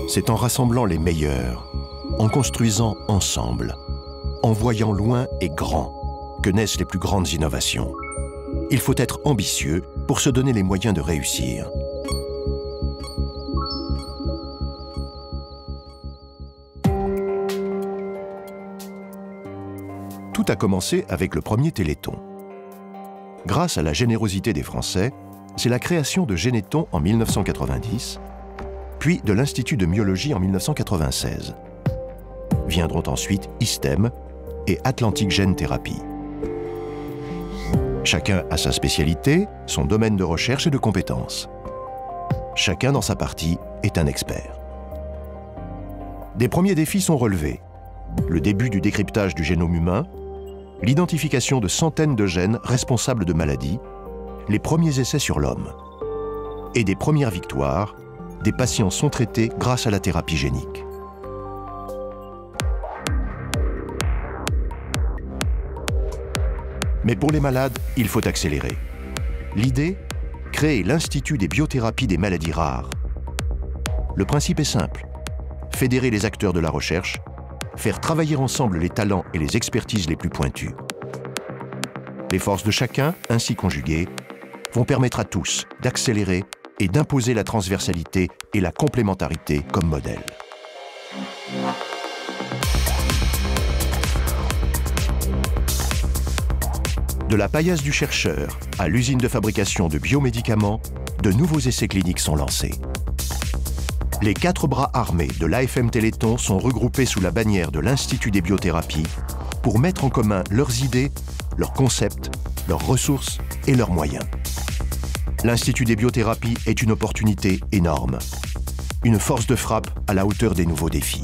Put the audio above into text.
C'est en rassemblant les meilleurs, en construisant ensemble, en voyant loin et grand, que naissent les plus grandes innovations. Il faut être ambitieux pour se donner les moyens de réussir. Tout a commencé avec le premier Téléthon. Grâce à la générosité des Français, c'est la création de Généthon en 1990, puis de l'Institut de myologie en 1996. Viendront ensuite ISTEM et Atlantic Gène Thérapie. Chacun a sa spécialité, son domaine de recherche et de compétences. Chacun dans sa partie est un expert. Des premiers défis sont relevés. Le début du décryptage du génome humain, l'identification de centaines de gènes responsables de maladies, les premiers essais sur l'homme. Et des premières victoires, des patients sont traités grâce à la thérapie génique. Mais pour les malades, il faut accélérer. L'idée, créer l'Institut des biothérapies des maladies rares. Le principe est simple. Fédérer les acteurs de la recherche, faire travailler ensemble les talents et les expertises les plus pointues. Les forces de chacun, ainsi conjuguées, vont permettre à tous d'accélérer et d'imposer la transversalité et la complémentarité comme modèle. De la paillasse du chercheur à l'usine de fabrication de biomédicaments, de nouveaux essais cliniques sont lancés. Les 4 bras armés de l'AFM Téléthon sont regroupés sous la bannière de l'Institut des biothérapies pour mettre en commun leurs idées, leurs concepts, leurs ressources et leurs moyens. L'Institut des biothérapies est une opportunité énorme, une force de frappe à la hauteur des nouveaux défis.